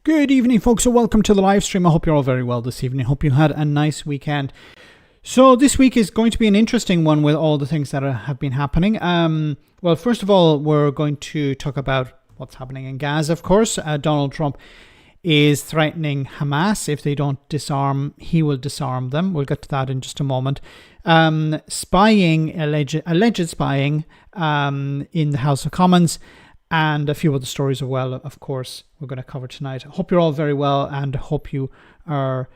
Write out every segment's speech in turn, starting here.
Good evening, folks, and welcome to the live stream. I hope you're all very well this evening. Hope you had a nice weekend. So this week is going to be an interesting one with all the things that have been happening. Well, first of all, we're going to talk about what's happening in Gaza, of course. Donald Trump is threatening Hamas. If they don't disarm, he will disarm them. We'll get to that in just a moment. Spying, alleged spying in the House of Commons, and a few other stories as well, of course, we're going to cover tonight. I hope you're all very well and hope you are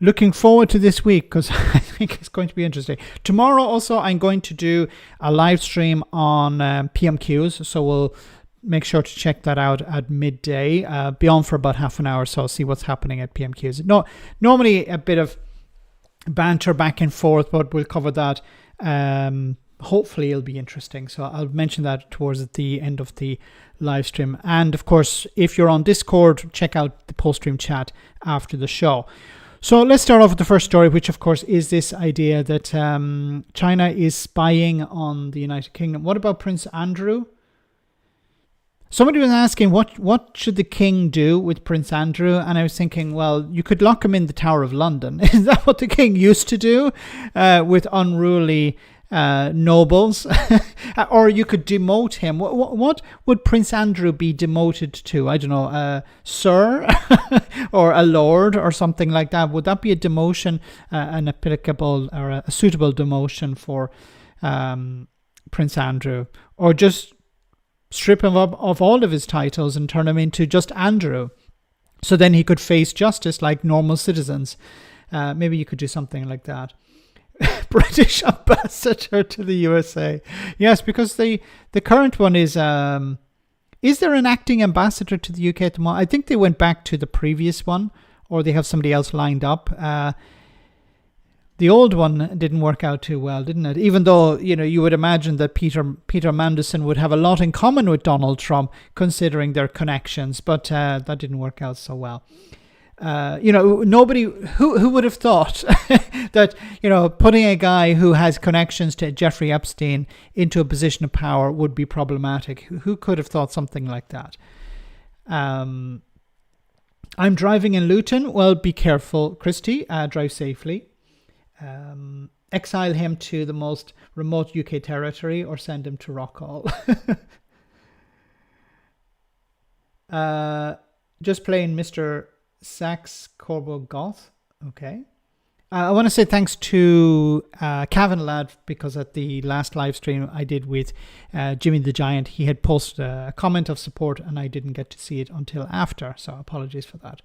looking forward to this week because I think it's going to be interesting. Tomorrow also I'm going to do a live stream on PMQs, so we'll make sure to check that out at midday. Be on for about half an hour, so I'll see what's happening at PMQs. No, normally a bit of banter back and forth, but we'll cover that. Hopefully it'll be interesting. So I'll mention that towards the end of the live stream. And of course, if you're on Discord, check out the post-stream chat after the show. So let's start off with the first story, which of course is this idea that China is spying on the United Kingdom. What about Prince Andrew? Somebody was asking what should the king do with Prince Andrew? And I was thinking, well, you could lock him in the Tower of London. Is that what the king used to do with unruly nobles? Or you could demote him. What would Prince Andrew be demoted to? I don't know, sir or a lord or something like that. Would that be a demotion, an applicable or a suitable demotion for Prince Andrew? Or just strip him of all of his titles and turn him into just Andrew, so then he could face justice like normal citizens? Maybe you could do something like that. British ambassador to the USA. Yes, because the current one is there an acting ambassador to the UK at the moment? I think they went back to the previous one, or they have somebody else lined up. The old one didn't work out too well, didn't it? Even though, you would imagine that Peter Mandelson would have a lot in common with Donald Trump, considering their connections, but that didn't work out so well. Nobody who would have thought that, putting a guy who has connections to Jeffrey Epstein into a position of power would be problematic. Who could have thought something like that? I'm driving in Luton. Well, be careful, Christy. Drive safely. Exile him to the most remote UK territory or send him to Rockall. Just playing Mr. Sax Corbo Goth. Okay. I want to say thanks to Cavan Lad, because at the last live stream I did with Jimmy the Giant, he had posted a comment of support and I didn't get to see it until after, so apologies for that.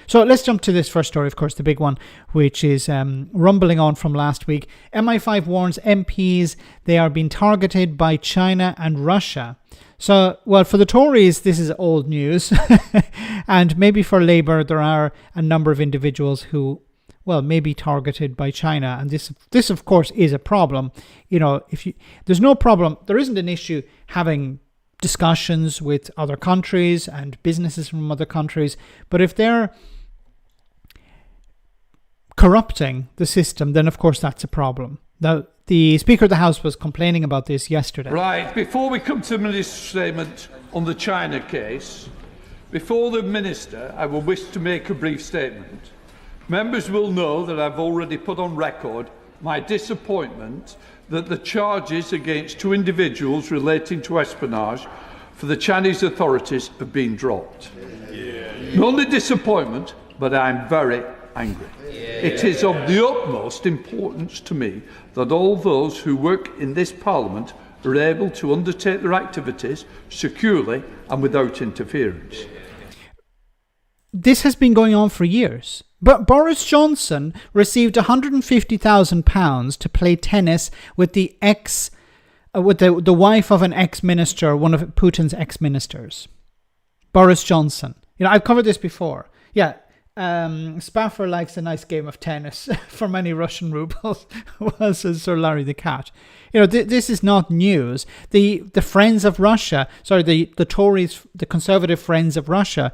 So let's jump to this first story, of course, the big one, which is rumbling on from last week. MI5 warns MPs they are being targeted by China and Russia. So, well, for the Tories, this is old news. And maybe for Labour, there are a number of individuals who, well, may be targeted by China. And this of course, is a problem. There's no problem. There isn't an issue having discussions with other countries and businesses from other countries. But if they're corrupting the system, then of course that's a problem. Now, the Speaker of the House was complaining about this yesterday. Right, before we come to the Minister's statement on the China case, before the Minister, I will wish to make a brief statement. Members will know that I've already put on record my disappointment that the charges against two individuals relating to espionage for the Chinese authorities have been dropped. Not only disappointment, but I'm very angry. It is of the utmost importance to me that all those who work in this Parliament are able to undertake their activities securely and without interference. This has been going on for years. But Boris Johnson received £150,000 to play tennis with the wife of an ex-minister, one of Putin's ex-ministers. Boris Johnson. I've covered this before. Yeah. Spaffer likes a nice game of tennis for many Russian rubles, was Sir Larry the Cat. This is not news. The Friends of Russia, the Tories, the Conservative Friends of Russia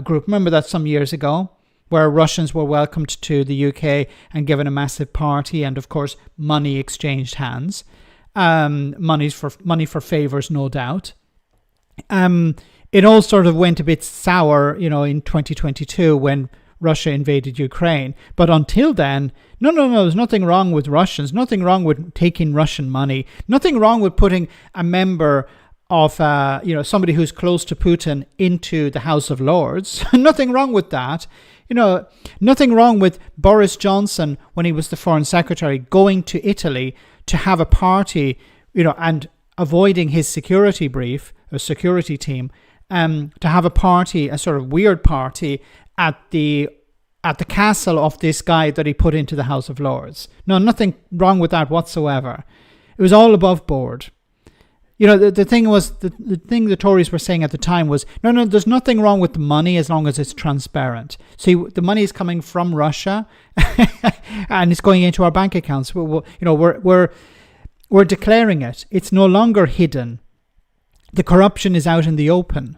group, remember that some years ago, where Russians were welcomed to the UK and given a massive party, and of course money exchanged hands, money for favours, no doubt. it all sort of went a bit sour, in 2022 when Russia invaded Ukraine. But until then, no, there's nothing wrong with Russians, nothing wrong with taking Russian money, nothing wrong with putting a member of, somebody who's close to Putin into the House of Lords. Nothing wrong with that. Nothing wrong with Boris Johnson, when he was the Foreign Secretary, going to Italy to have a party, and avoiding his security brief, or security team, to have a party, a sort of weird party at the castle of this guy that he put into the House of Lords. No, nothing wrong with that whatsoever. It was all above board. The thing was, the thing the Tories were saying at the time was, no, there's nothing wrong with the money as long as it's transparent. See, the money is coming from Russia and it's going into our bank accounts. We're declaring it. It's no longer hidden. The corruption is out in the open.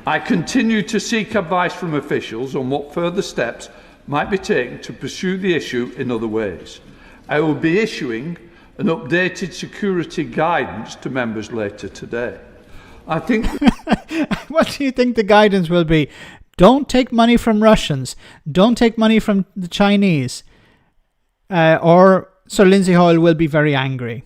I continue to seek advice from officials on what further steps might be taken to pursue the issue in other ways. I will be issuing an updated security guidance to members later today. I think... What do you think the guidance will be? Don't take money from Russians. Don't take money from the Chinese. Or Sir Lindsay Hoyle will be very angry.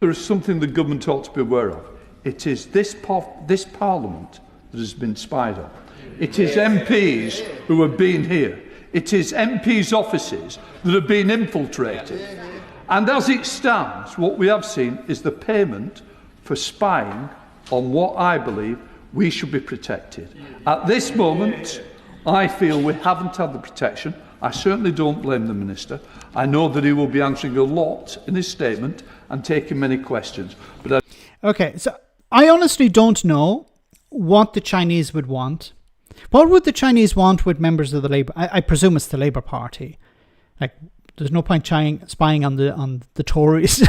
There is something the government ought to be aware of. It is this Parliament that has been spied on. It is MPs who have been here. It is MPs' offices that have been infiltrated. And as it stands, what we have seen is the payment for spying on what I believe we should be protected. At this moment, I feel we haven't had the protection. I certainly don't blame the Minister. I know that he will be answering a lot in his statement and taking many questions. Okay, so I honestly don't know what the Chinese would want. What would the Chinese want with members of the Labour? I presume it's the Labour Party. Like, there's no point spying on the Tories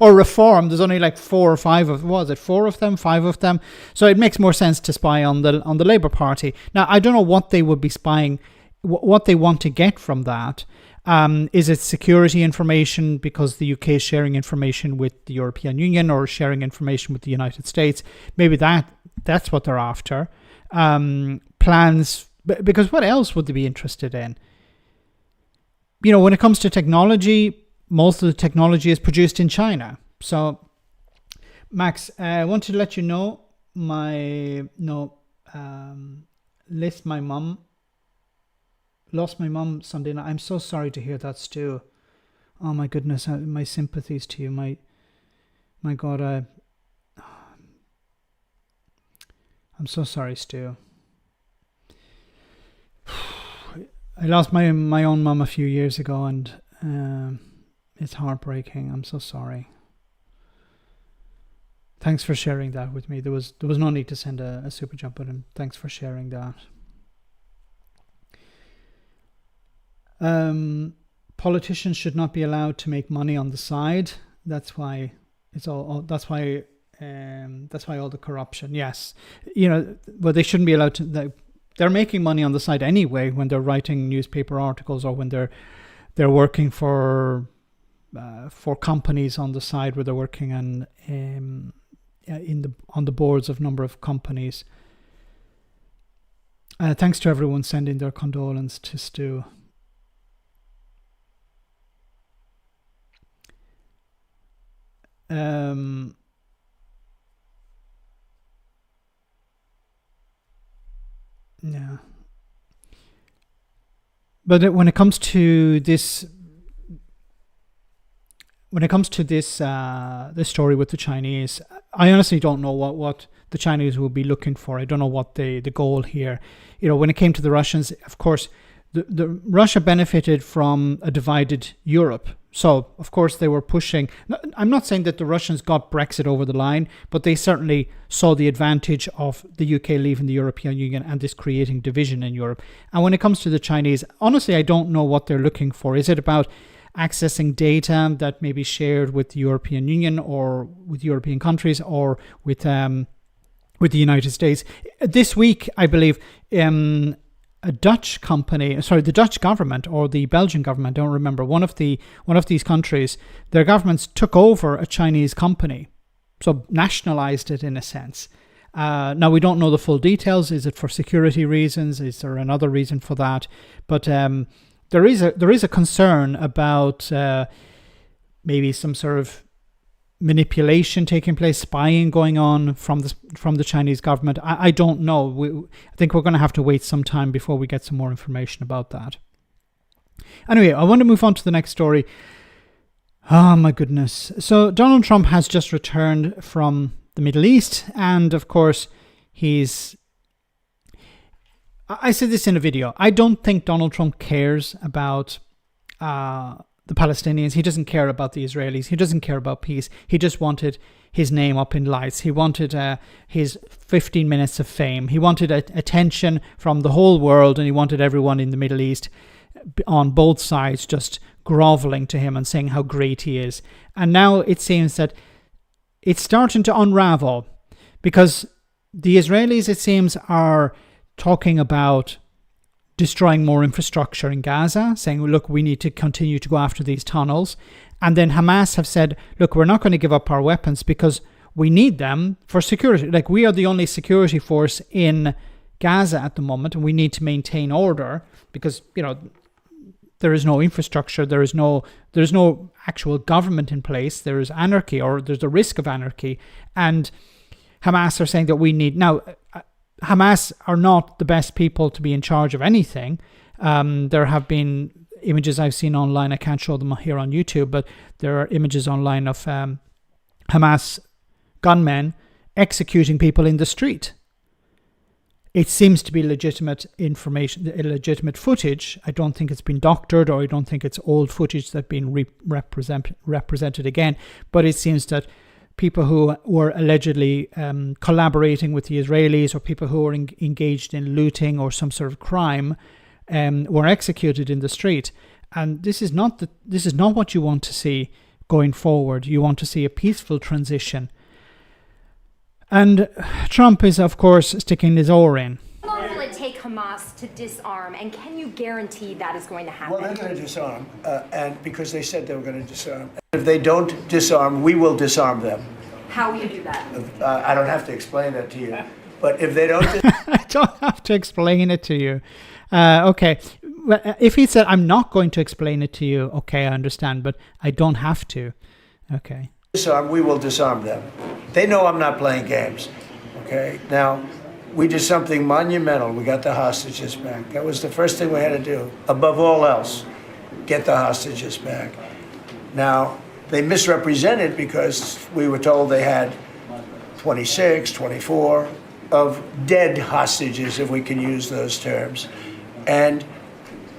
or Reform. There's only like 4 or 5 of, was it 4 of them, 5 of them? So it makes more sense to spy on the Labour Party. Now, I don't know what they would be spying, what they want to get from that. Is it security information because the UK is sharing information with the European Union or sharing information with the United States? Maybe that's what they're after. Plans, because what else would they be interested in? When it comes to technology, most of the technology is produced in China. So, Max, I want to let you know lost my mum Sunday night. I'm so sorry to hear that, Stu. Oh my goodness, my sympathies to you. My God, I'm so sorry, Stu. I lost my own mum a few years ago, and it's heartbreaking. I'm so sorry. Thanks for sharing that with me. There was no need to send a super jump, but thanks for sharing that. Politicians should not be allowed to make money on the side. That's why it's all. That's why all the corruption. Yes, well, they shouldn't be allowed to. They're making money on the side anyway when they're writing newspaper articles or when they're working for companies on the side where they're working on the boards of a number of companies. Thanks to everyone sending their condolence to Stu. Yeah. But when it comes to this this story with the Chinese, I honestly don't know what the Chinese will be looking for. I don't know what the goal here. When it came to the Russians, of course, the Russia benefited from a divided Europe. So, of course, they were pushing. I'm not saying that the Russians got Brexit over the line, but they certainly saw the advantage of the UK leaving the European Union and this creating division in Europe. And when it comes to the Chinese, honestly, I don't know what they're looking for. Is it about accessing data that may be shared with the European Union or with European countries or with the United States? This week, I believe, the Dutch government or the Belgian government, I don't remember, one of these countries, their governments took over a Chinese company, so nationalized it in a sense. Now, we don't know the full details. Is it for security reasons? Is there another reason for that? But there is a concern about maybe some sort of manipulation taking place, spying going on from the Chinese government. I don't know. I think we're going to have to wait some time before we get some more information about that. Anyway, I want to move on to the next story. Oh my goodness. So Donald Trump has just returned from the Middle East, and of course I said this in a video. I don't think Donald Trump cares about the Palestinians. He doesn't care about the Israelis. He doesn't care about peace. He just wanted his name up in lights. He wanted his 15 minutes of fame. He wanted attention from the whole world, and he wanted everyone in the Middle East on both sides just groveling to him and saying how great he is. And now it seems that it's starting to unravel, because the Israelis, it seems, are talking about destroying more infrastructure in Gaza, saying, look, we need to continue to go after these tunnels. And then Hamas have said, look, we're not going to give up our weapons because we need them for security. Like, we are the only security force in Gaza at the moment, and we need to maintain order because, there is no infrastructure, there is no actual government in place, there is anarchy, or there's a risk of anarchy. And Hamas are saying that we need... Now, Hamas are not the best people to be in charge of anything. There have been images I've seen online. I can't show them here on YouTube, but there are images online of Hamas gunmen executing people in the street. It seems to be legitimate information, legitimate footage. I don't think it's been doctored, or I don't think it's old footage that's been represented again. But it seems that people who were allegedly collaborating with the Israelis, or people who were engaged in looting or some sort of crime, were executed in the street. And this is not what you want to see going forward. You want to see a peaceful transition. And Trump is, of course, sticking his oar in. How long will it take Hamas to disarm, and can you guarantee that is going to happen? Well, they're going to disarm, and because they said they were going to disarm. If they don't disarm, we will disarm them. How will you do that? I don't have to explain that to you. But if they don't... I don't have to explain it to you. Okay. If he said, I'm not going to explain it to you, okay, I understand, but I don't have to. Okay. Disarm, we will disarm them. They know I'm not playing games. Okay? Now, we did something monumental. We got the hostages back. That was the first thing we had to do. Above all else, get the hostages back. Now, they misrepresented because we were told they had 26, 24 of dead hostages, if we can use those terms. And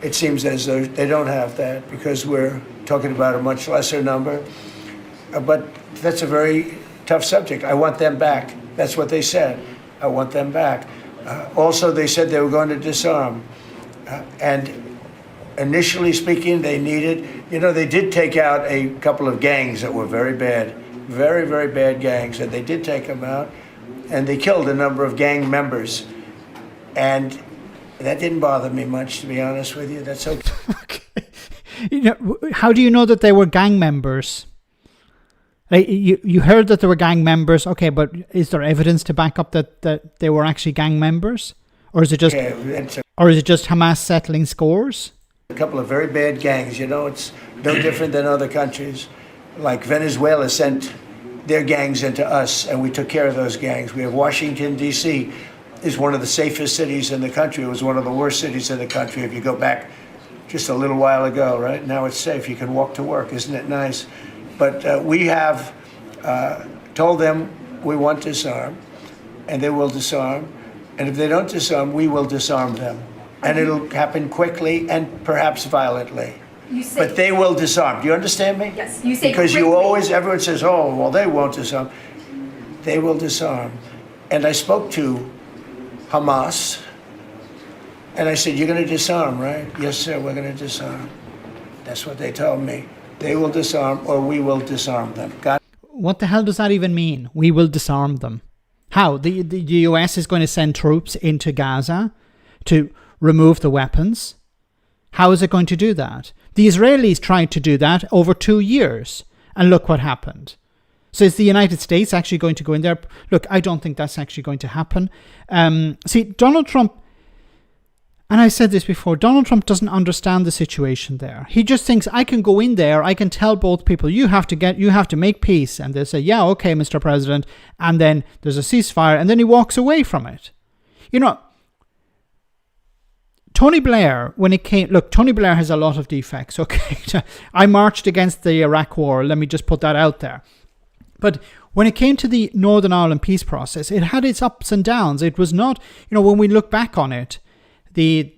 it seems as though they don't have that because we're talking about a much lesser number. But that's a very tough subject. I want them back. That's what they said. I want them back. Also, they said they were going to disarm. And initially speaking, they needed, they did take out a couple of gangs that were very bad, very, very bad gangs, and they did take them out, and they killed a number of gang members. And that didn't bother me much, to be honest with you. That's okay. Okay. How do you know that they were gang members? Like, you heard that there were gang members, okay, but is there evidence to back up that they were actually gang members? Or is it just Hamas settling scores? A couple of very bad gangs, it's no different than other countries. Like Venezuela sent their gangs into us, and we took care of those gangs. We have Washington, D.C. is one of the safest cities in the country. It was one of the worst cities in the country if you go back just a little while ago, right? Now it's safe. You can walk to work. Isn't it nice? But we have told them we want to disarm, and they will disarm. And if they don't disarm, we will disarm them. And it'll happen quickly and perhaps violently. But they will disarm. Do you understand me? Yes. You say because quickly. Everyone says, oh, well, they won't disarm. They will disarm. And I spoke to Hamas, and I said, you're going to disarm, right? Yes, sir, we're going to disarm. That's what they told me. They will disarm, or we will disarm them. What the hell does that even mean? We will disarm them. How? The US is going to send troops into Gaza to remove the weapons? How is it going to do that? The Israelis tried to do that over 2 years, and look what happened. So is the United States actually going to go in there? Look, I don't think that's actually going to happen. See, Donald Trump, and I said this before, Donald Trump doesn't understand the situation there. He just thinks, I can go in there, I can tell both people, you have to make peace. And they say, yeah, okay, Mr. President. And then there's a ceasefire, and then he walks away from it. You know, Tony Blair, Tony Blair has a lot of defects, okay? I marched against the Iraq war, let me just put that out there. But when it came to the Northern Ireland peace process, it had its ups and downs. It was not, when we look back on it, the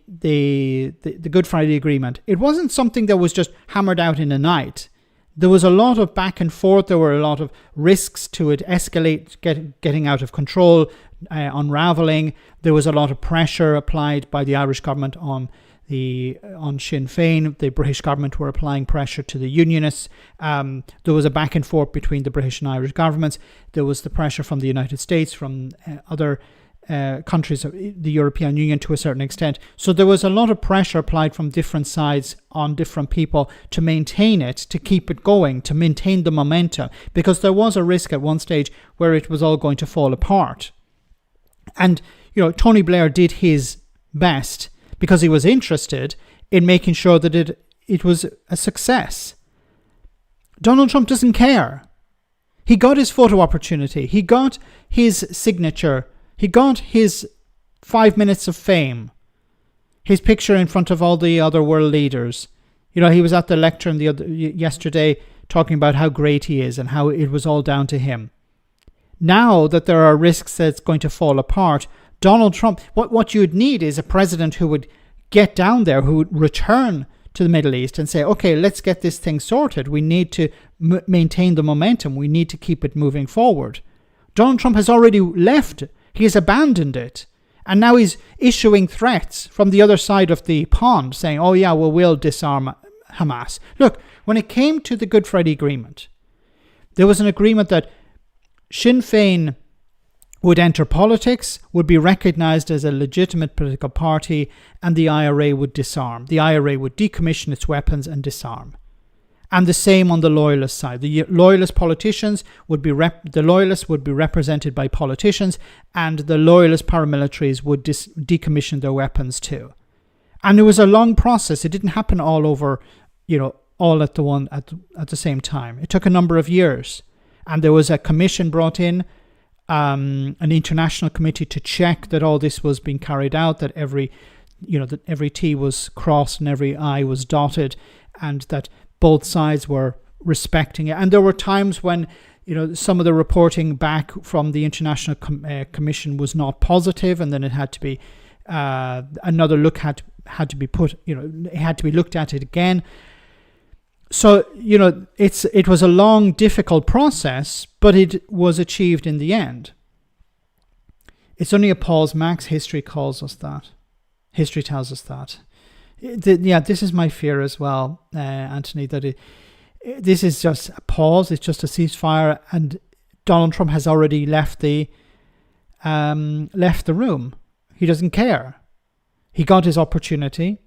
Good Friday Agreement, it wasn't something that was just hammered out in a night. There was a lot of back and forth. There were a lot of risks to it escalate, getting out of control, unraveling. There was a lot of pressure applied by the Irish government on Sinn Féin. The British government were applying pressure to the Unionists. There was a back and forth between the British and Irish governments. There was the pressure from the United States, from other countries of the European Union to a certain extent. So there was a lot of pressure applied from different sides on different people to maintain it, to keep it going, to maintain the momentum, because there was a risk at one stage where it was all going to fall apart. And, Tony Blair did his best because he was interested in making sure that it was a success. Donald Trump doesn't care. He got his photo opportunity. He got his signature. He got his 5 minutes of fame. His picture in front of all the other world leaders. He was at the lectern yesterday talking about how great he is and how it was all down to him. Now that there are risks that it's going to fall apart, Donald Trump, what you'd need is a president who would get down there, who would return to the Middle East and say, okay, let's get this thing sorted. We need to maintain the momentum. We need to keep it moving forward. Donald Trump has already left. He has abandoned it. And now he's issuing threats from the other side of the pond saying, oh yeah, well, we'll disarm Hamas. Look, when it came to the Good Friday Agreement, there was an agreement that Sinn Féin would enter politics, would be recognized as a legitimate political party, and the IRA would disarm. The IRA would decommission its weapons and disarm. And the same on the loyalist side. The loyalist politicians would be represented by politicians, and the loyalist paramilitaries would decommission their weapons too. And it was a long process. It didn't happen all over, all at the same time. It took a number of years, and there was a commission brought in, an international committee to check that all this was being carried out, that every T was crossed and every I was dotted, and that both sides were respecting it. And there were times when, some of the reporting back from the international commission was not positive, and then it had to be another look had to be put. It had to be looked at it again. So, it was a long, difficult process, but it was achieved in the end. It's only a pause, Max. History calls us that. History tells us that. This is my fear as well, Anthony, that this is just a pause. It's just a ceasefire, and Donald Trump has already left the room. He doesn't care. He got his opportunity.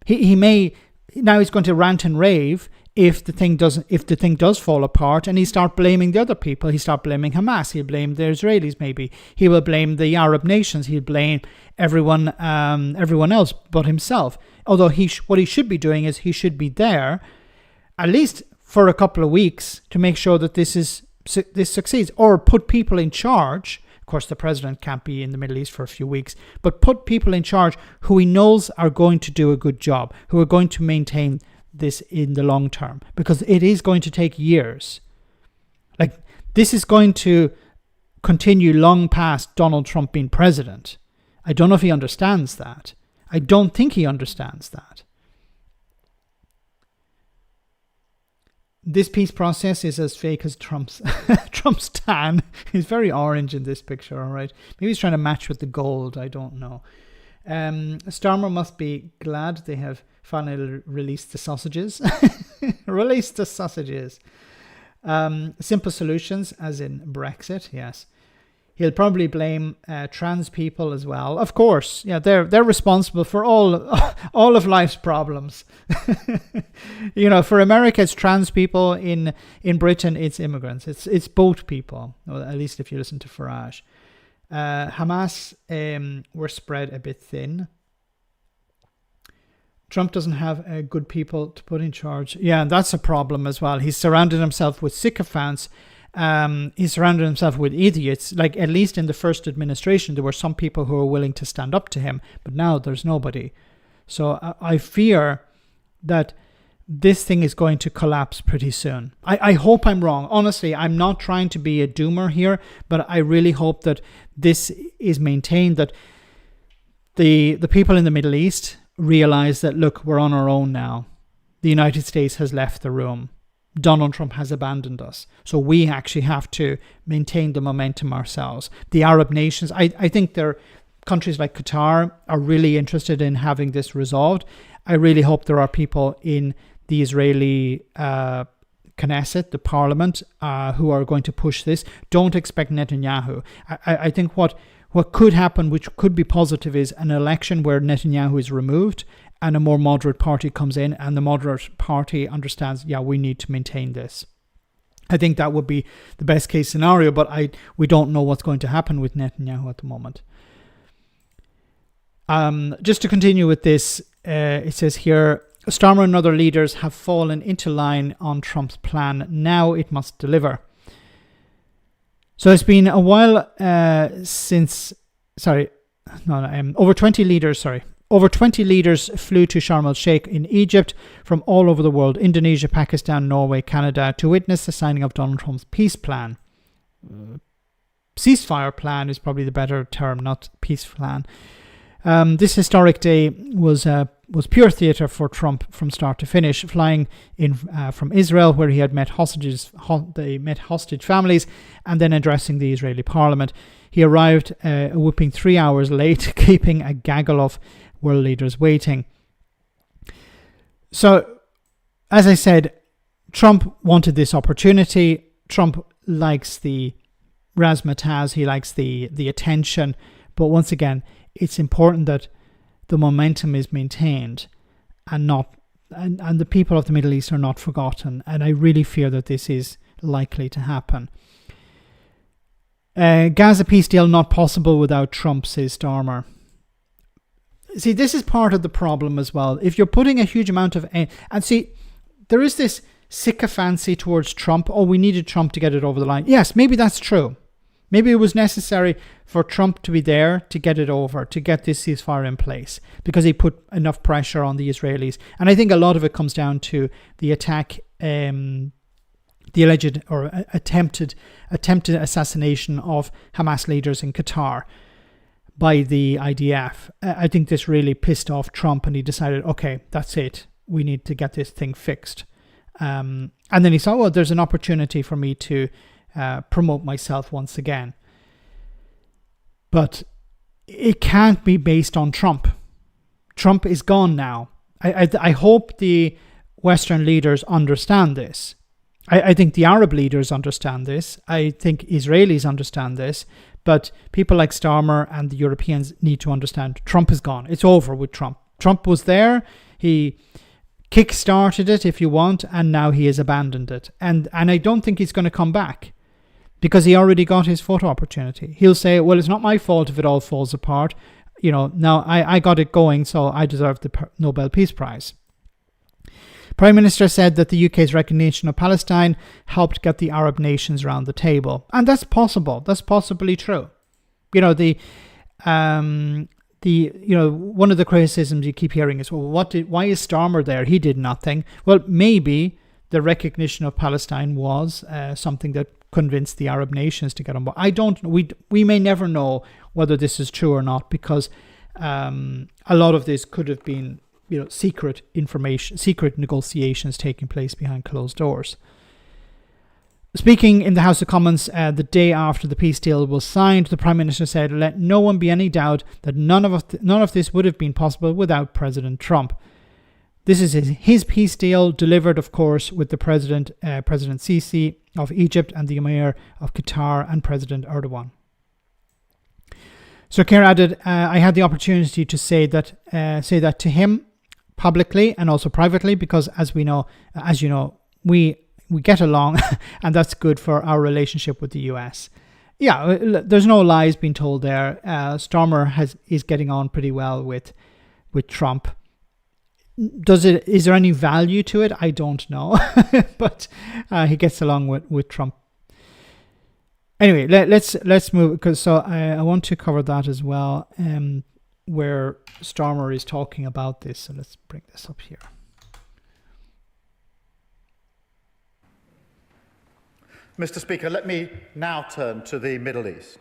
He may. Now he's going to rant and rave if the thing does fall apart, and he start blaming the other people. He start blaming Hamas. He'll blame the Israelis. Maybe he will blame the Arab nations. He'll blame everyone else but himself. Although what he should be doing is he should be there, at least for a couple of weeks, to make sure that this succeeds, or put people in charge. Of course, the president can't be in the Middle East for a few weeks, but put people in charge who he knows are going to do a good job, who are going to maintain this in the long term, because it is going to take years. Like, this is going to continue long past Donald Trump being president. I don't know if he understands that. I don't think he understands that. This peace process is as fake as Trump's tan. He's very orange in this picture, all right? Maybe he's trying to match with the gold. I don't know. Starmer must be glad they have finally released the sausages. Released the sausages. Simple solutions, as in Brexit, yes. He'll probably blame trans people as well. Of course, yeah, they're responsible for all of life's problems. For America, it's trans people. In Britain, it's immigrants. It's both people. Or at least if you listen to Farage. Hamas were spread a bit thin. Trump doesn't have good people to put in charge. Yeah, that's a problem as well. He's surrounded himself with sycophants. He surrounded himself with idiots. Like, at least in the first administration, there were some people who were willing to stand up to him, but now there's nobody. So I fear that this thing is going to collapse pretty soon. I hope I'm wrong. Honestly, I'm not trying to be a doomer here, but I really hope that this is maintained, that the people in the Middle East realize that, look, we're on our own now. The United States has left the room. Donald Trump has abandoned us. So we actually have to maintain the momentum ourselves. The Arab nations, I think countries like Qatar are really interested in having this resolved. I really hope there are people in the Israeli Knesset, the parliament, who are going to push this. Don't expect Netanyahu. I think what could happen, which could be positive, is an election where Netanyahu is removed and a more moderate party comes in, and the moderate party understands, yeah, we need to maintain this. I think that would be the best case scenario, but we don't know what's going to happen with Netanyahu at the moment. Just to continue with this, it says here, Starmer and other leaders have fallen into line on Trump's plan. Now it must deliver. So it's been a while over 20 leaders flew to Sharm el-Sheikh in Egypt from all over the world, Indonesia, Pakistan, Norway, Canada, to witness the signing of Donald Trump's peace plan. Ceasefire plan is probably the better term, not peace plan. This historic day was pure theatre for Trump from start to finish, flying in from Israel, where he had met hostage families, and then addressing the Israeli parliament. He arrived a whooping 3 hours late, keeping a gaggle of world leaders waiting. So, as I said, Trump wanted this opportunity. Trump likes the razzmatazz, he likes the attention, but once again, it's important that the momentum is maintained and the people of the Middle East are not forgotten. And I really fear that this is likely to happen. Gaza peace deal not possible without Trump, says Starmer. See, this is part of the problem as well. If you're putting a huge amount of... And see, there is this sycophancy towards Trump. Oh, we needed Trump to get it over the line. Yes, maybe that's true. Maybe it was necessary for Trump to be there to get it over, to get this ceasefire in place, because he put enough pressure on the Israelis. And I think a lot of it comes down to the attack, the alleged or attempted assassination of Hamas leaders in Qatar by the IDF. I think this really pissed off Trump, and he decided, okay, that's it. We need to get this thing fixed. And then he saw, well, there's an opportunity for me to promote myself once again. But it can't be based on Trump. Trump is gone now. I hope the Western leaders understand this. I think the Arab leaders understand this. I think Israelis understand this. But people like Starmer and the Europeans need to understand Trump is gone. It's over with Trump. Trump was there. He kick-started it, if you want, and now he has abandoned it. And I don't think he's going to come back, because he already got his photo opportunity. He'll say, well, it's not my fault if it all falls apart. Now I got it going, so I deserve the Nobel Peace Prize. Prime Minister said that the UK's recognition of Palestine helped get the Arab nations around the table. And that's possible. That's possibly true. One of the criticisms you keep hearing is, well, why is Starmer there? He did nothing. Well, maybe the recognition of Palestine was something that convinced the Arab nations to get on board. I don't know. We may never know whether this is true or not, because a lot of this could have been secret information, secret negotiations taking place behind closed doors. Speaking in the House of Commons the day after the peace deal was signed, the Prime Minister said, "Let no one be any doubt that none of this would have been possible without President Trump." This is his peace deal, delivered, of course, with the President Sisi of Egypt and the Emir of Qatar and President Erdogan. So Keir added, I had the opportunity to say that to him publicly and also privately, because as you know, we get along and that's good for our relationship with the US. Yeah, there's no lies being told there. Starmer is getting on pretty well with Trump. Is there any value to it? I don't know, but he gets along with Trump. Anyway, let's move, because I want to cover that as well, where Starmer is talking about this. So let's bring this up here. Mr. Speaker, let me now turn to the Middle East,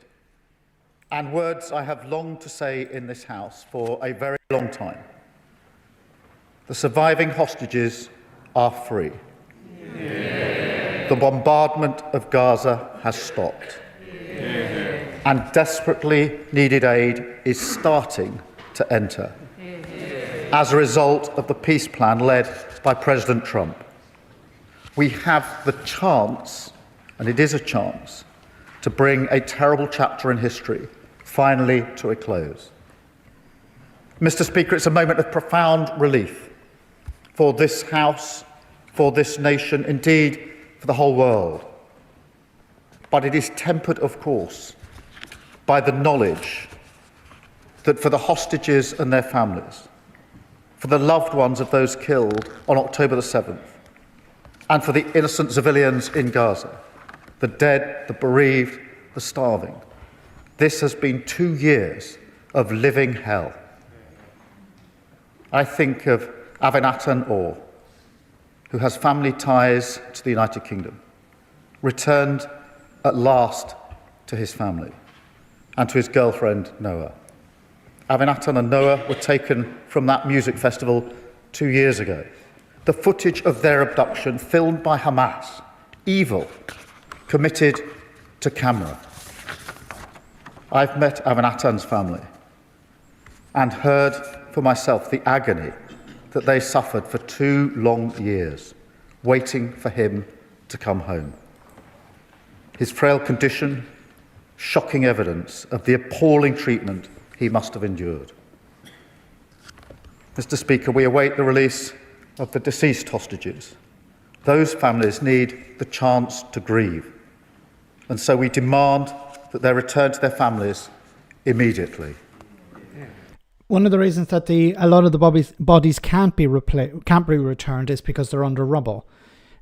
and words I have longed to say in this House for a very long time. The surviving hostages are free. Yeah. The bombardment of Gaza has stopped. Yeah. And desperately needed aid is starting to enter as a result of the peace plan led by President Trump. We have the chance, and it is a chance, to bring a terrible chapter in history finally to a close. Mr. Speaker, it's a moment of profound relief for this House, for this nation, indeed for the whole world. But it is tempered, of course, by the knowledge that for the hostages and their families, for the loved ones of those killed on October the 7th, and for the innocent civilians in Gaza, the dead, the bereaved, the starving, this has been 2 years of living hell. I think of Avinatan Orr, who has family ties to the United Kingdom, returned at last to his family and to his girlfriend, Noah. Avinatan and Noah were taken from that music festival 2 years ago. The footage of their abduction, filmed by Hamas, evil, committed to camera. I've met Avinatan's family and heard for myself the agony that they suffered for 2 long years, waiting for him to come home. His frail condition, shocking evidence of the appalling treatment he must have endured. Mr. Speaker, we await the release of the deceased hostages. Those families need the chance to grieve, and so we demand that they return to their families immediately. One of the reasons that a lot of the bodies can't be returned is because they're under rubble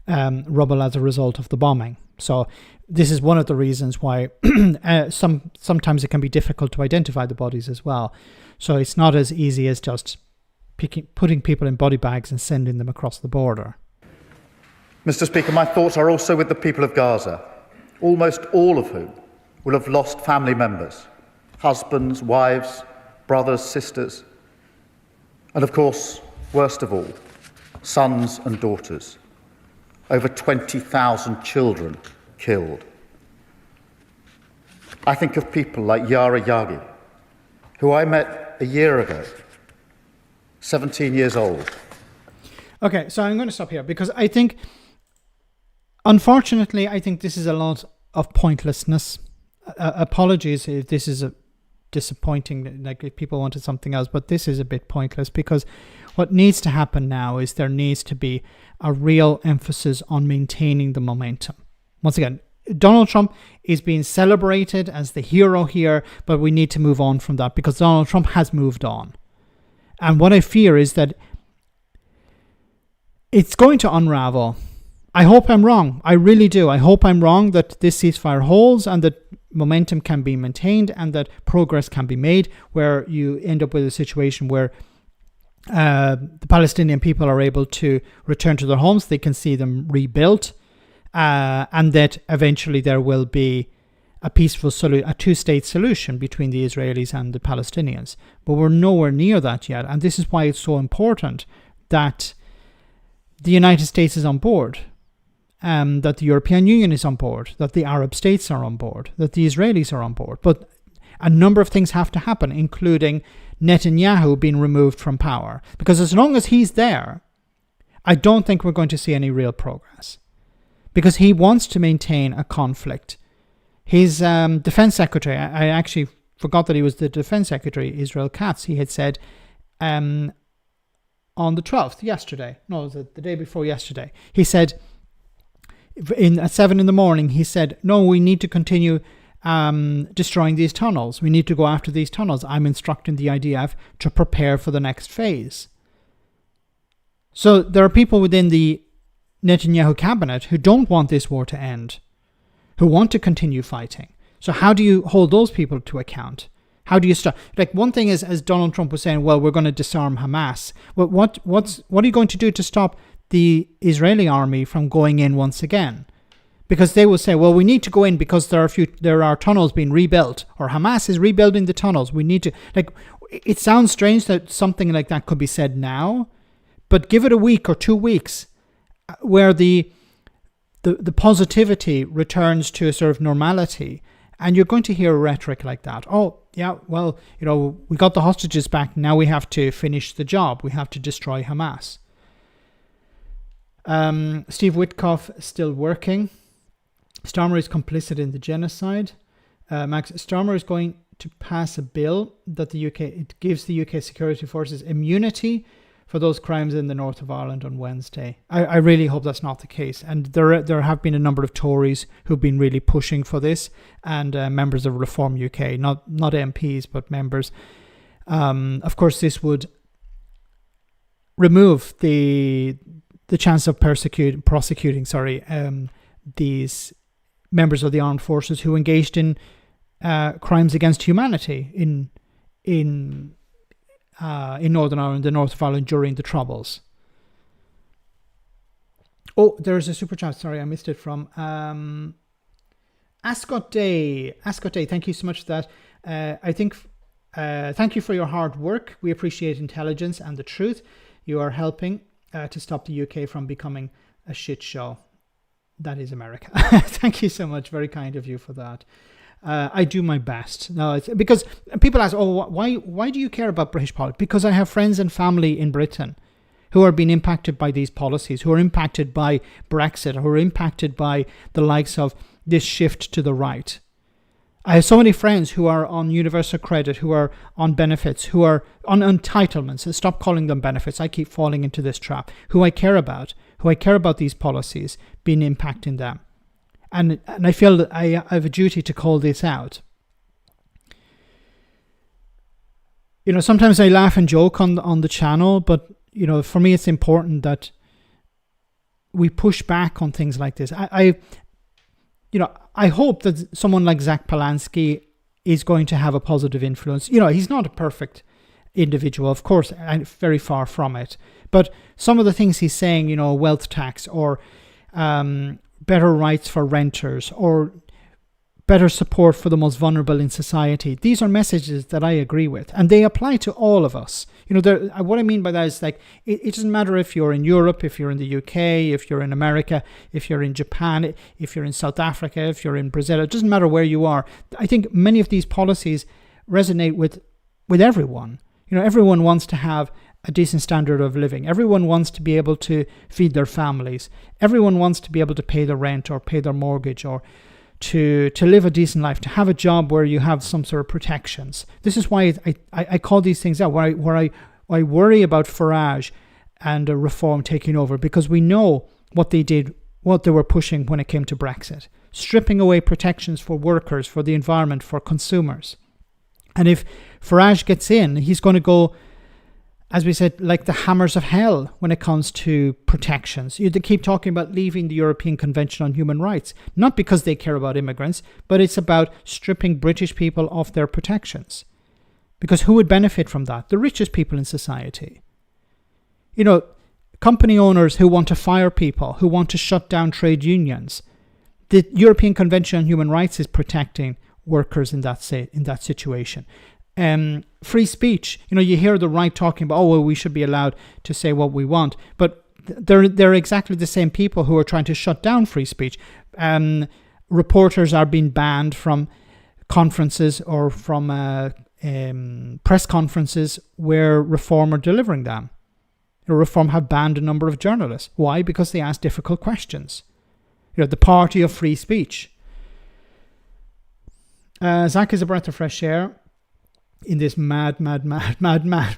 as a result of the bombing. So this is one of the reasons why sometimes it can be difficult to identify the bodies as well. So it's not as easy as just putting people in body bags and sending them across the border. Mr. Speaker, my thoughts are also with the people of Gaza, almost all of whom will have lost family members, husbands, wives, brothers, sisters, and of course, worst of all, sons and daughters. Over 20,000 children killed. I think of people like Yara Yagi, who I met a year ago, 17 years old. Okay, so I'm going to stop here because I think, unfortunately, I think this is a lot of pointlessness. Apologies if this is a disappointing, like if people wanted something else, but this is a bit pointless because what needs to happen now is there needs to be a real emphasis on maintaining the momentum. Once again, Donald Trump is being celebrated as the hero here, but we need to move on from that because Donald Trump has moved on. And what I fear is that it's going to unravel. I hope I'm wrong. I really do. I hope I'm wrong that this ceasefire holds and that momentum can be maintained and that progress can be made, where you end up with a situation where the Palestinian people are able to return to their homes, they can see them rebuilt, and that eventually there will be a peaceful a two-state solution between the Israelis and the Palestinians. But we're nowhere near that yet, and this is why it's so important that the United States is on board, that the European Union is on board, that the Arab states are on board, that the Israelis are on board. But a number of things have to happen, including Netanyahu being removed from power. Because as long as he's there, I don't think we're going to see any real progress. Because he wants to maintain a conflict. His defense secretary, I actually forgot that he was the defense secretary, Israel Katz. He had said on the 12th, yesterday, no, it was the day before yesterday, he said at 7 in the morning, he said, no, we need to continue destroying these tunnels. We need to go after these tunnels. I'm instructing the IDF to prepare for the next phase. So there are people within the Netanyahu cabinet who don't want this war to end, who want to continue fighting. So how do you hold those people to account? How do you stop? Like, one thing is, as Donald Trump was saying, well, we're going to disarm Hamas. Well, what are you going to do to stop the Israeli army from going in once again? Because they will say, well, we need to go in because there are tunnels being rebuilt, or Hamas is rebuilding the tunnels. We need to, like, it sounds strange that something like that could be said now, but give it a week or 2 weeks where the positivity returns to a sort of normality, and you're going to hear a rhetoric like that. Oh, yeah, well, we got the hostages back. Now we have to finish the job. We have to destroy Hamas. Steve Witkoff still working. Starmer is complicit in the genocide. Max, Starmer is going to pass a bill that it gives the UK security forces immunity for those crimes in the north of Ireland on Wednesday. I really hope that's not the case. And there have been a number of Tories who've been really pushing for this, and members of Reform UK, not MPs, but members. Of course, this would remove the chance of prosecuting these members of the armed forces who engaged in crimes against humanity in Northern Ireland, the north of Ireland, during the Troubles. Oh, there's a super chat. Sorry, I missed it from Ascot Day. Ascot Day, thank you so much for that. Thank you for your hard work. We appreciate intelligence and the truth. You are helping to stop the UK from becoming a shit show. That is America. Thank you so much. Very kind of you for that. I do my best. No, it's because people ask, oh, why do you care about British politics? Because I have friends and family in Britain who are being impacted by these policies, who are impacted by Brexit, who are impacted by the likes of this shift to the right. I have so many friends who are on universal credit, who are on benefits, who are on entitlements. And stop calling them benefits. I keep falling into this trap. Who I care about these policies being impacting them. And I feel that I have a duty to call this out. Sometimes I laugh and joke on the channel, but for me it's important that we push back on things like this. I hope that someone like Zach Polanski is going to have a positive influence. He's not a perfect individual, of course, and very far from it. But some of the things he's saying, wealth tax, or better rights for renters, or better support for the most vulnerable in society. These are messages that I agree with, and they apply to all of us. What I mean by that is, like, it doesn't matter if you're in Europe, if you're in the UK, if you're in America, if you're in Japan, if you're in South Africa, if you're in Brazil. It doesn't matter where you are. I think many of these policies resonate with everyone. Everyone wants to have a decent standard of living. Everyone wants to be able to feed their families. Everyone wants to be able to pay their rent or pay their mortgage, or to live a decent life, to have a job where you have some sort of protections. This is why I call these things out, where I worry about Farage and Reform taking over, because we know what they did, what they were pushing when it came to Brexit, stripping away protections for workers, for the environment, for consumers. And if Farage gets in, he's going to go, as we said, like the hammers of hell when it comes to protections. They keep talking about leaving the European Convention on Human Rights, not because they care about immigrants, but it's about stripping British people of their protections. Because who would benefit from that? The richest people in society. Company owners who want to fire people, who want to shut down trade unions. The European Convention on Human Rights is protecting workers in that situation. Free speech, you hear the right talking about, we should be allowed to say what we want, but they're exactly the same people who are trying to shut down free speech. Reporters are being banned from conferences or from press conferences where Reform are delivering them. Reform have banned a number of journalists. Why? Because they ask difficult questions. The party of free speech. Zach is a breath of fresh air. in this mad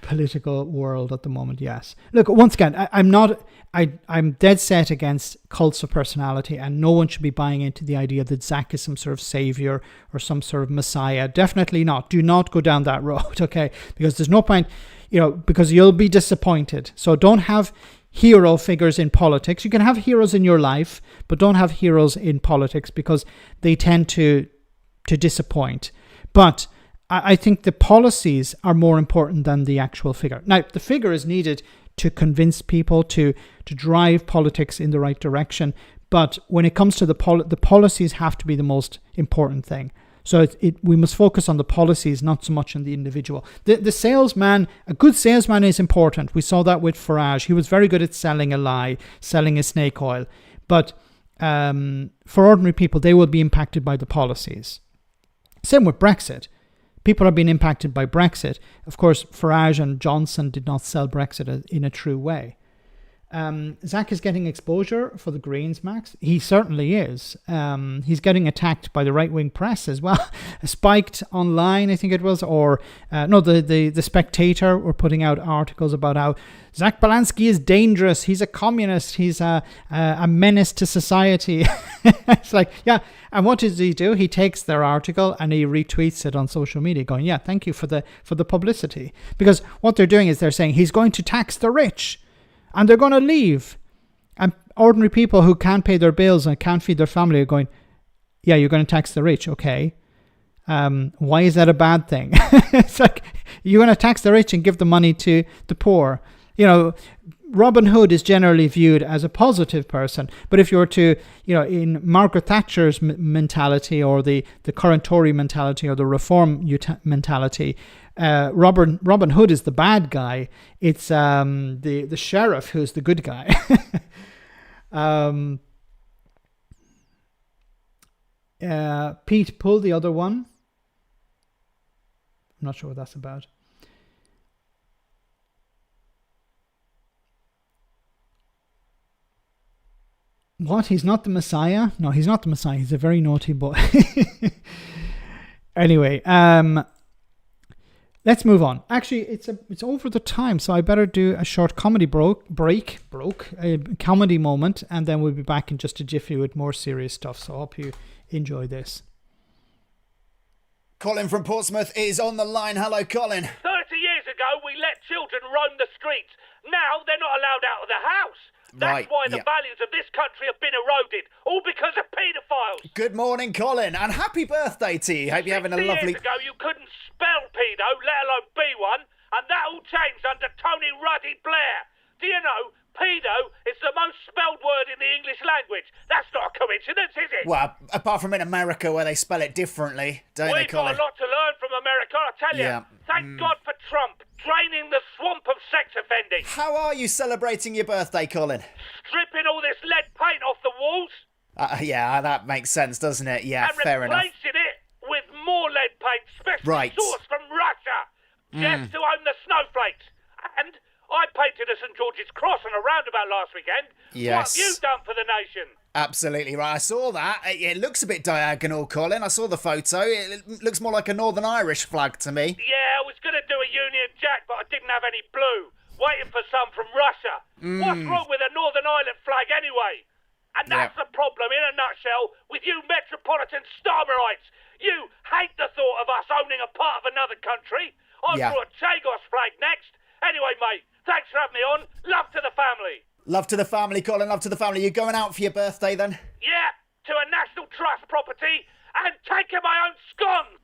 political world at the moment. Yes. Look, once again, I'm dead set against cults of personality, and no one should be buying into the idea that Zach is some sort of savior or some sort of messiah. Definitely not. Do not go down that road, okay? Because there's no point, because you'll be disappointed. So don't have hero figures in politics. You can have heroes in your life, but don't have heroes in politics, because they tend to disappoint. But I think the policies are more important than the actual figure. Now, the figure is needed to convince people to drive politics in the right direction. But when it comes to the policies have to be the most important thing. So we must focus on the policies, not so much on the individual. The salesman, a good salesman is important. We saw that with Farage. He was very good at selling a lie, selling a snake oil. But for ordinary people, they will be impacted by the policies. Same with Brexit. People are being impacted by Brexit. Of course, Farage and Johnson did not sell Brexit in a true way. Zach is getting exposure for the Greens, Max. He certainly is. He's getting attacked by the right-wing press as well. Spiked online, I think it was, or the Spectator were putting out articles about how Zach Balansky is dangerous. He's a communist. He's a menace to society. It's like, yeah. And what does he do? He takes their article and he retweets it on social media, going, "Yeah, thank you for the publicity." Because what they're doing is they're saying he's going to tax the rich. And they're going to leave. And ordinary people who can't pay their bills and can't feed their family are going, "Yeah, you're going to tax the rich, okay. Why is that a bad thing?" It's like, you're going to tax the rich and give the money to the poor. Robin Hood is generally viewed as a positive person. But if you were to, in Margaret Thatcher's mentality, or the current Tory mentality, or the reform mentality, Robin Hood is the bad guy. It's the sheriff who's the good guy. Pete, pull the other one. I'm not sure what that's about. What? He's not the Messiah? No, he's not the Messiah. He's a very naughty boy. Anyway, let's move on. Actually, it's over the time, so I better do a short comedy a comedy moment, and then we'll be back in just a jiffy with more serious stuff. So I hope you enjoy this. Colin from Portsmouth is on the line. Hello, Colin. 30 years ago, we let children roam the streets. Now they're not allowed out of the house. That's why the values of this country have been eroded, all because of paedophiles. Good morning, Colin, and happy birthday to you. Hope you're having a lovely... 60 years ago, you couldn't spell pedo, let alone be one, and that all changed under Tony Ruddy Blair. Do you know, pedo is the most spelled word in the English language. That's not a coincidence, is it? Well, apart from in America, where they spell it differently, don't they, Colin? We've got a lot to learn from America, I tell you. Thank God for Trump, draining the swamp of sex offending. How are you celebrating your birthday, Colin? Stripping all this lead paint off the walls. Yeah, that makes sense, doesn't it? Yeah, fair enough. And replacing it with more lead paint, specially sourced from Russia, just to own the snowflakes. And I painted a St George's Cross on a roundabout last weekend. Yes. What have you done for the nation? Absolutely right. I saw that. It looks a bit diagonal, Colin. I saw the photo. It looks more like a Northern Irish flag to me. Yeah, I was going to do a Union Jack, but I didn't have any blue. Waiting for some from Russia. What's wrong with a Northern Ireland flag anyway? And that's the problem in a nutshell with you metropolitan Starmerites. You hate the thought of us owning a part of another country. I draw a Chagos flag next. Anyway, mate, thanks for having me on. Love to the family. Love to the family, Colin. Love to the family. You going out for your birthday then? Yeah, to a National Trust property and taking my own scone.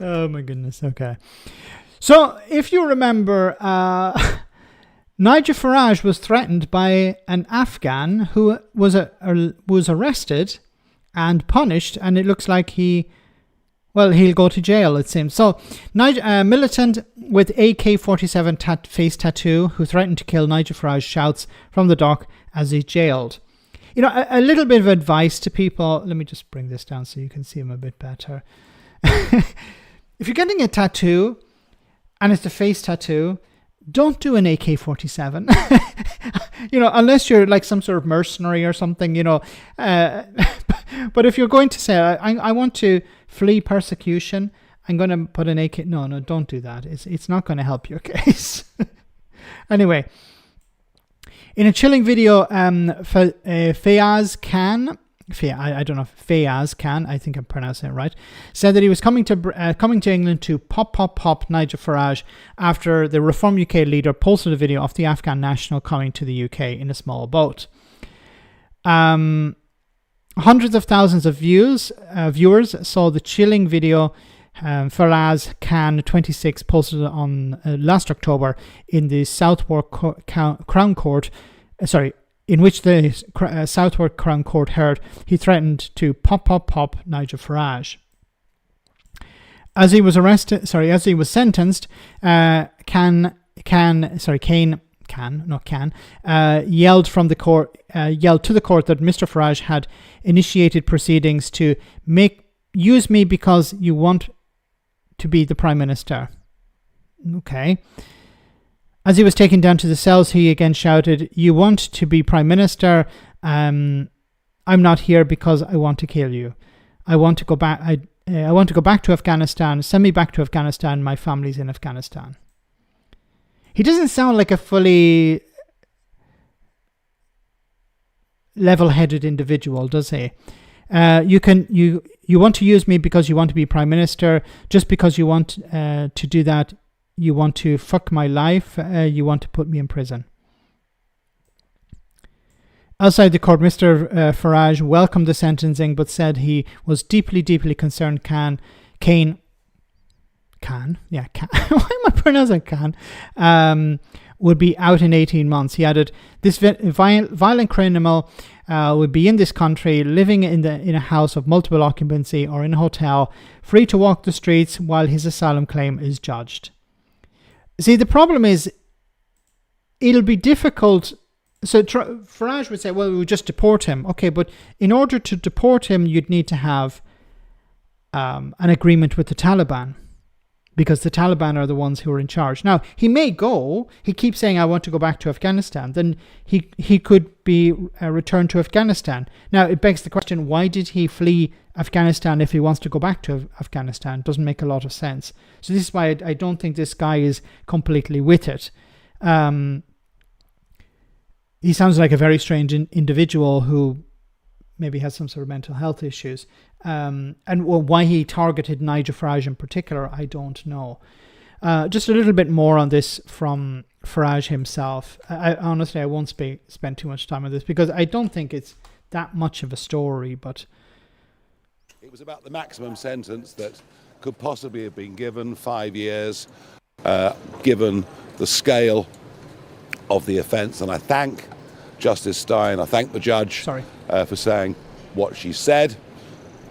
Oh my goodness. Okay. So if you remember, Nigel Farage was threatened by an Afghan who was arrested and punished, and it looks like he'll go to jail, it seems. So, militant with AK-47 face tattoo who threatened to kill Nigel Farage shouts from the dock as he's jailed. A little bit of advice to people. Let me just bring this down so you can see him a bit better. If you're getting a tattoo and it's a face tattoo, don't do an AK-47. Unless you're like some sort of mercenary or something, But if you're going to say, I want to flee persecution I'm going to put an AK. No, don't do that. It's not going to help your case. Anyway, in a chilling video, Fayaz Khan, I don't know if Fayaz Khan, I think I'm pronouncing it right, said that he was coming to England to pop Nigel Farage after the Reform UK leader posted a video of the Afghan national coming to the UK in a small boat. Hundreds of thousands of viewers saw the chilling video Faraz Khan 26 posted on last October in the Southwark Crown Court, in which the Southwark Crown Court heard he threatened to pop Nigel Farage. As he was sentenced, Kane yelled to the court that Mr. Farage had initiated proceedings to use me because you want to be the Prime Minister. Okay. As he was taken down to the cells, he again shouted, "You want to be Prime Minister? I'm not here because I want to kill you. I want to go back. I want to go back to Afghanistan. Send me back to Afghanistan. My family's in Afghanistan." He doesn't sound like a fully level-headed individual, does he? You want to use me because you want to be Prime Minister. Just because you want to do that, you want to fuck my life. You want to put me in prison. Outside the court, Mr. Farage welcomed the sentencing, but said he was deeply concerned Kane. Why am I pronouncing Khan? Would be out in 18 months. He added, this violent criminal would be in this country, living in a house of multiple occupancy or in a hotel, free to walk the streets while his asylum claim is judged. See, the problem is, it'll be difficult. So Farage would say, well, we would just deport him. Okay, but in order to deport him, you'd need to have an agreement with the Taliban, because the Taliban are the ones who are in charge. Now, he may go. He keeps saying, I want to go back to Afghanistan. Then he could be returned to Afghanistan. Now, it begs the question, why did he flee Afghanistan if he wants to go back to Afghanistan? Doesn't make a lot of sense. So this is why I don't think this guy is completely with it. He sounds like a very strange individual who maybe has some sort of mental health issues. And why he targeted Nigel Farage in particular, I don't know. Just a little bit more on this from Farage himself. Honestly, I won't spend too much time on this because I don't think it's that much of a story, but... It was about the maximum sentence that could possibly have been given, 5 years, given the scale of the offence. And I thank Justice Stein, I thank the judge for saying what she said.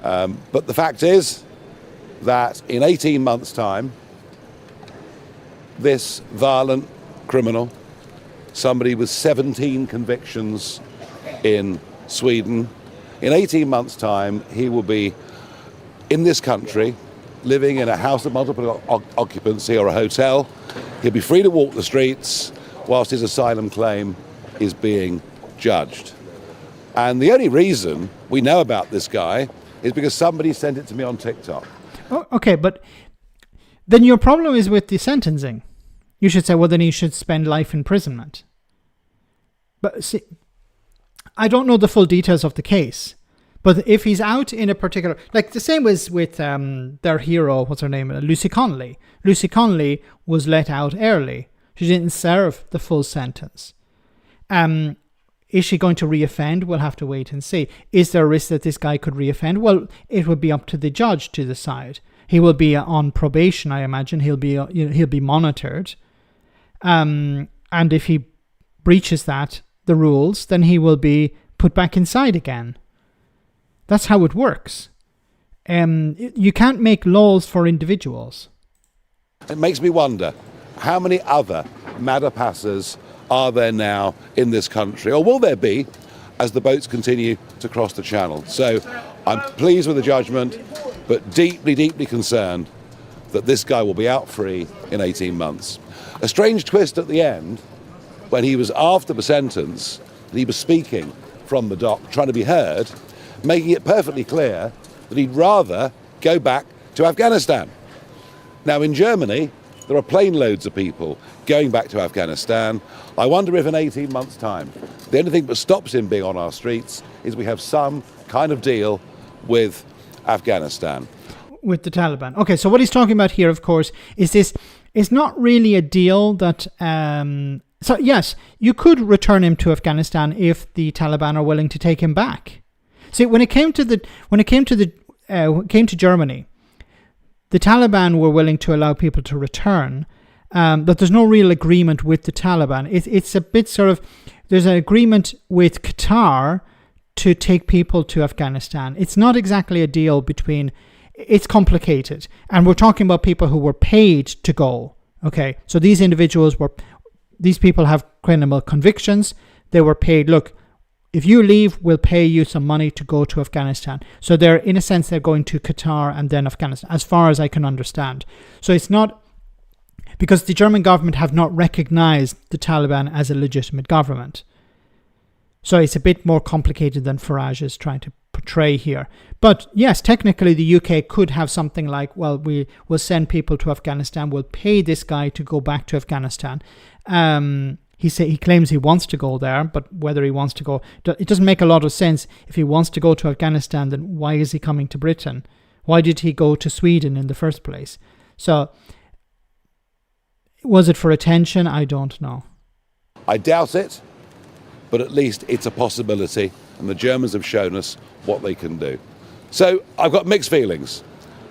But the fact is that in 18 months' time, this violent criminal, somebody with 17 convictions in Sweden, in 18 months' time, he will be in this country, living in a house of multiple occupancy or a hotel. He'll be free to walk the streets whilst his asylum claim is being judged. And the only reason we know about this guy is because somebody sent it to me on TikTok. Oh, okay, but then your problem is with the sentencing. You should say, well, then he should spend life imprisonment. But see, I don't know the full details of the case. But if he's out in a particular... Like the same was with their hero, what's her name? Lucy Connolly. Lucy Connolly was let out early. She didn't serve the full sentence. Is she going to reoffend? We'll have to wait and see. Is there a risk that this guy could reoffend? Well, it would be up to the judge to decide. He will be on probation, I imagine. He'll be monitored. And if he breaches the rules, then he will be put back inside again. That's how it works. You can't make laws for individuals. It makes me wonder, how many other Madder passers are there now in this country, or will there be as the boats continue to cross the channel? So I'm pleased with the judgment, but deeply concerned that this guy will be out free in 18 months. A strange twist at the end, when he was after the sentence, he was speaking from the dock, trying to be heard, making it perfectly clear that he'd rather go back to Afghanistan. Now, in Germany, there are plane loads of people going back to Afghanistan. I wonder if in 18 months' time, the only thing that stops him being on our streets is we have some kind of deal with Afghanistan. With the Taliban. Okay, so what he's talking about here, of course, is this is not really a deal that... so, yes, you could return him to Afghanistan if the Taliban are willing to take him back. See, when it came to Germany, the Taliban were willing to allow people to return, but there's no real agreement with the Taliban. It's a bit sort of, there's an agreement with Qatar to take people to Afghanistan. It's not exactly a deal between, it's complicated. And we're talking about people who were paid to go. Okay, so these people have criminal convictions. They were paid, look, if you leave, we'll pay you some money to go to Afghanistan. So they're, in a sense, they're going to Qatar and then Afghanistan, as far as I can understand. So it's not, because the German government have not recognized the Taliban as a legitimate government. So it's a bit more complicated than Farage is trying to portray here. But yes, technically the UK could have something like, well, we will send people to Afghanistan, we'll pay this guy to go back to Afghanistan. He claims he wants to go there, but whether he wants to go, it doesn't make a lot of sense. If he wants to go to Afghanistan, then why is he coming to Britain? Why did he go to Sweden in the first place? So, was it for attention? I don't know. I doubt it, but at least it's a possibility, and the Germans have shown us what they can do. So I've got mixed feelings.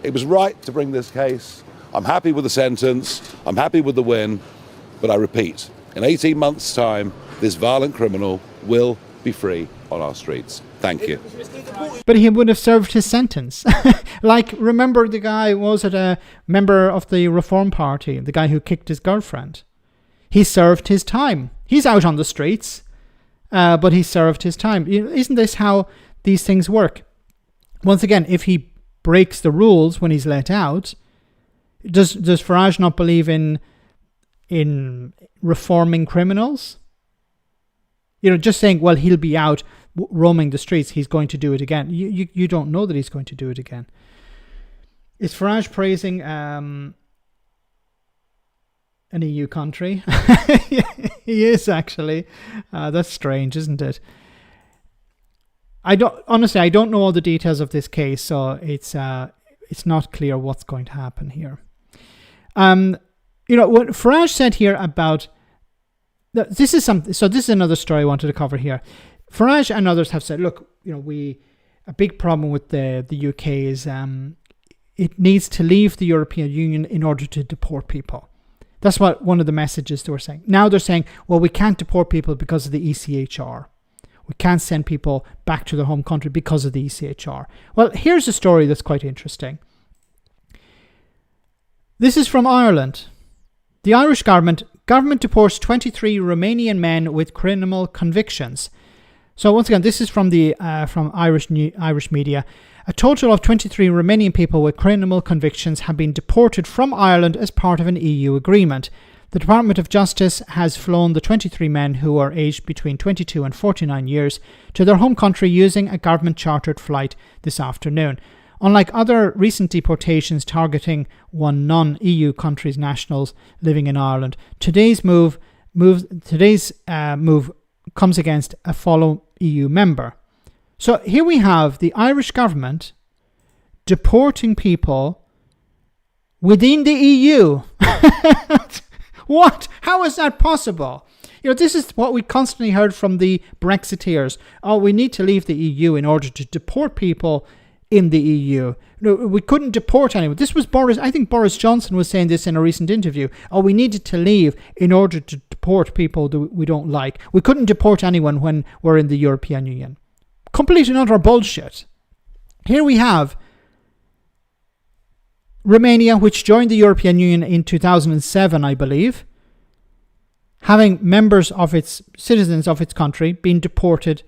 It was right to bring this case. I'm happy with the sentence. I'm happy with the win. But I repeat, in 18 months' time, this violent criminal will be free on our streets. Thank you. But he would have served his sentence. Like, remember the guy, was it a member of the Reform Party, the guy who kicked his girlfriend? He served his time. He's out on the streets, but he served his time. Isn't this how these things work? Once again, if he breaks the rules when he's let out, does Farage not believe in reforming criminals? Just saying, well, he'll be out roaming the streets, he's going to do it again. You don't know that he's going to do it again. Is Farage praising an EU country? He is, actually. That's strange, isn't it? I don't know all the details of this case, so it's not clear what's going to happen here. What Farage said here about this is another story I wanted to cover here. Farage and others have said, look, a big problem with the UK is it needs to leave the European Union in order to deport people. That's what one of the messages they were saying. Now they're saying, well, we can't deport people because of the ECHR. We can't send people back to their home country because of the ECHR. Well, here's a story that's quite interesting. This is from Ireland. The Irish government deports 23 Romanian men with criminal convictions. So once again, this is from the from Irish media. A total of 23 Romanian people with criminal convictions have been deported from Ireland as part of an EU agreement. The Department of Justice has flown the 23 men, who are aged between 22 and 49 years, to their home country using a government-chartered flight this afternoon. Unlike other recent deportations targeting one non-EU country's nationals living in Ireland, today's move comes against a fellow EU member. So here we have the Irish government deporting people within the EU. What? How is that possible? This is what we constantly heard from the Brexiteers. Oh, we need to leave the EU in order to deport people in the EU. No, we couldn't deport anyone. This was I think Boris Johnson was saying this in a recent interview. Oh, we needed to leave in order to deport people that we don't like. We couldn't deport anyone when we're in the European Union. Complete and utter bullshit. Here we have Romania, which joined the European Union in 2007, I believe, having members of its citizens of its country being deported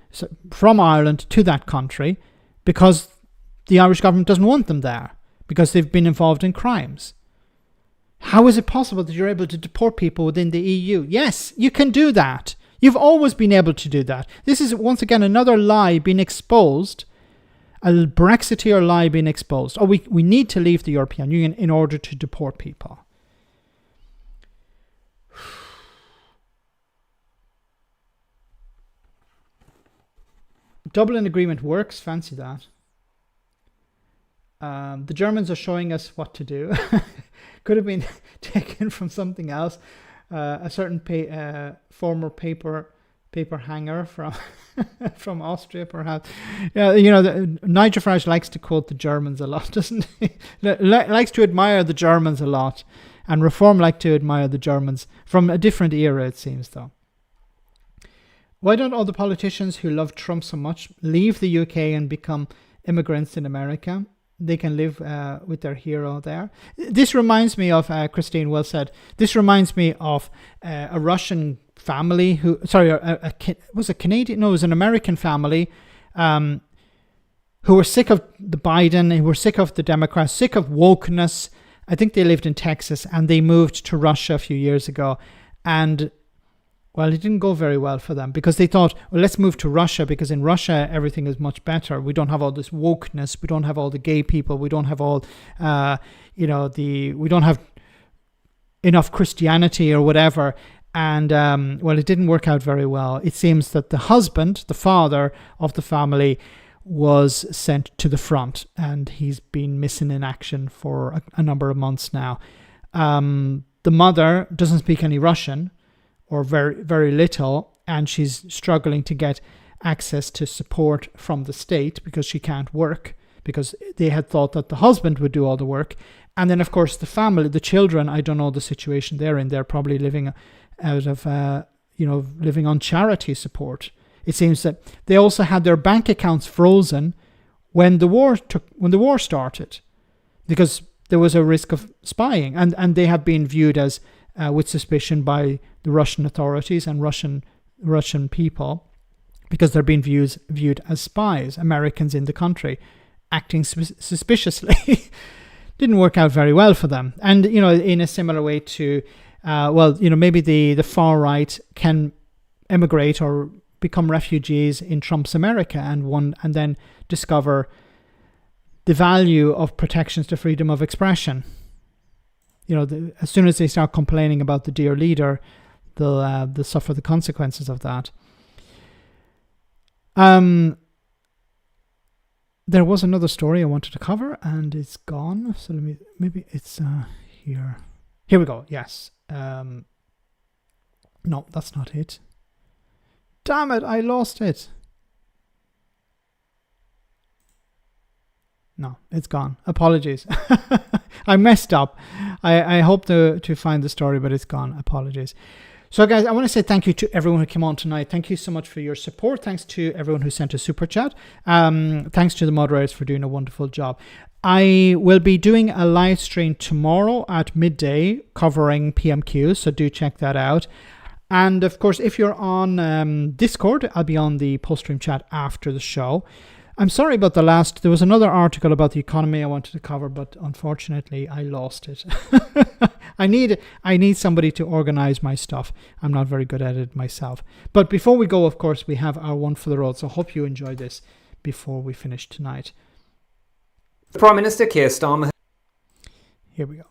from Ireland to that country because the Irish government doesn't want them there because they've been involved in crimes. How is it possible that you're able to deport people within the EU? Yes, you can do that. You've always been able to do that. This is, once again, another lie being exposed a Brexiteer lie being exposed. Oh, we need to leave the European Union in order to deport people. Dublin Agreement works. Fancy that. The Germans are showing us what to do. Could have been taken from something else. A certain former paper hanger from from Austria, perhaps. Yeah, Nigel Farage likes to quote the Germans a lot, doesn't he? Likes to admire the Germans a lot, and Reform like to admire the Germans from a different era, it seems, though. Why don't all the politicians who love Trump so much leave the UK and become immigrants in America? They can live with their hero there. This reminds me of, Christine well said, this reminds me of a Russian family was a Canadian? No, it was an American family who were sick of the Biden, who were sick of the Democrats, sick of wokeness. I think they lived in Texas and they moved to Russia a few years ago. And well, it didn't go very well for them because they thought, well, let's move to Russia because in Russia, everything is much better. We don't have all this wokeness. We don't have all the gay people. We don't have all, we don't have enough Christianity or whatever. And, well, it didn't work out very well. It seems that the husband, the father of the family, was sent to the front and he's been missing in action for a number of months now. The mother doesn't speak any Russian, or very, very little, and she's struggling to get access to support from the state because she can't work, because they had thought that the husband would do all the work. And then, of course, the family, the children, I don't know the situation they're in. They're probably living out of, living on charity support. It seems that they also had their bank accounts frozen when the war started, because there was a risk of spying, and they have been viewed as with suspicion by the Russian authorities and Russian people, because they're being viewed as spies, Americans in the country, acting suspiciously. Didn't work out very well for them. And, in a similar way to, maybe the far right can emigrate or become refugees in Trump's America and then discover the value of protections to freedom of expression. As soon as they start complaining about the dear leader, they'll suffer the consequences of that. There was another story I wanted to cover, and it's gone. So maybe it's here. Here we go. Yes. No, that's not it. Damn it! I lost it. No, it's gone. Apologies. I messed up. I hope to find the story, but it's gone. Apologies. So, guys, I want to say thank you to everyone who came on tonight. Thank you so much for your support. Thanks to everyone who sent a super chat. Thanks to the moderators for doing a wonderful job. I will be doing a live stream tomorrow at midday covering PMQ, so do check that out. And, of course, if you're on Discord, I'll be on the post-stream chat after the show. I'm sorry about there was another article about the economy I wanted to cover, but unfortunately I lost it. I need somebody to organize my stuff. I'm not very good at it myself. But before we go, of course, we have our one for the road. So hope you enjoy this before we finish tonight. The Prime Minister, Keir Starmer, here we go,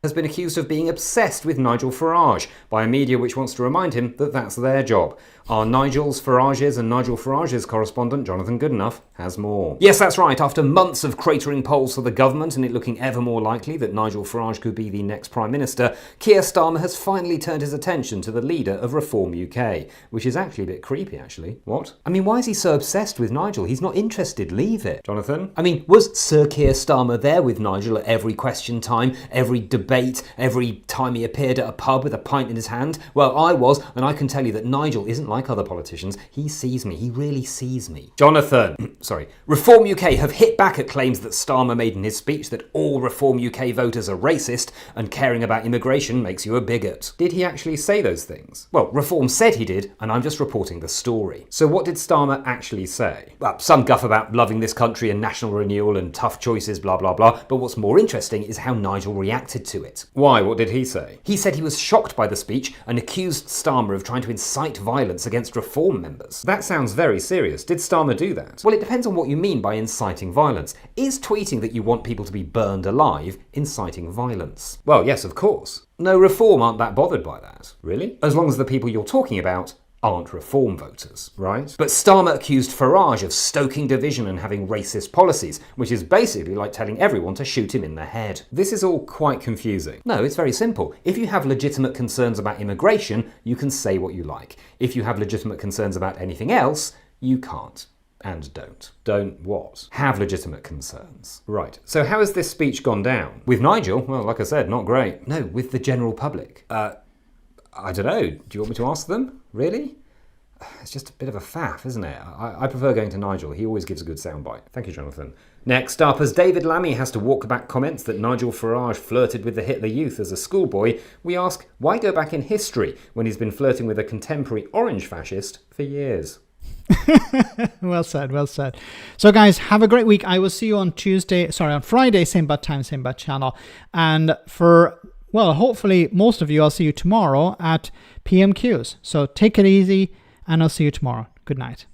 has been accused of being obsessed with Nigel Farage by a media which wants to remind him that that's their job. Our Nigel Farage's correspondent, Jonathan Goodenough, has more. Yes, that's right. After months of cratering polls for the government and it looking ever more likely that Nigel Farage could be the next Prime Minister, Keir Starmer has finally turned his attention to the leader of Reform UK, which is actually a bit creepy, actually. What? I mean, why is he so obsessed with Nigel? He's not interested. Leave it. Jonathan? I mean, was Sir Keir Starmer there with Nigel at every question time, every debate, every time he appeared at a pub with a pint in his hand? Well, I was, and I can tell you that Nigel isn't like other politicians. He sees me. He really sees me. Jonathan. Sorry. Reform UK have hit back at claims that Starmer made in his speech that all Reform UK voters are racist and caring about immigration makes you a bigot. Did he actually say those things? Well, Reform said he did, and I'm just reporting the story. So what did Starmer actually say? Well, some guff about loving this country and national renewal and tough choices, blah, blah, blah. But what's more interesting is how Nigel reacted to to it. Why? What did he say? He said he was shocked by the speech and accused Starmer of trying to incite violence against Reform members. That sounds very serious. Did Starmer do that? Well, it depends on what you mean by inciting violence. Is tweeting that you want people to be burned alive inciting violence? Well, yes, of course. No, Reform aren't that bothered by that. Really? As long as the people you're talking about aren't Reform voters, right? But Starmer accused Farage of stoking division and having racist policies, which is basically like telling everyone to shoot him in the head. This is all quite confusing. No, it's very simple. If you have legitimate concerns about immigration, you can say what you like. If you have legitimate concerns about anything else, you can't. And don't. Don't what? Have legitimate concerns. Right. So how has this speech gone down? With Nigel? Well, like I said, not great. No, with the general public. I don't know. Do you want me to ask them? Really? It's just a bit of a faff, isn't it? I prefer going to Nigel. He always gives a good soundbite. Thank you, Jonathan. Next up, as David Lammy has to walk back comments that Nigel Farage flirted with the Hitler Youth as a schoolboy, we ask, why go back in history when he's been flirting with a contemporary orange fascist for years? Well said, well said. So guys, have a great week. I will see you on Friday, same bad time, same bad channel. And well, hopefully most of you, I'll see you tomorrow at PMQs. So take it easy, and I'll see you tomorrow. Good night.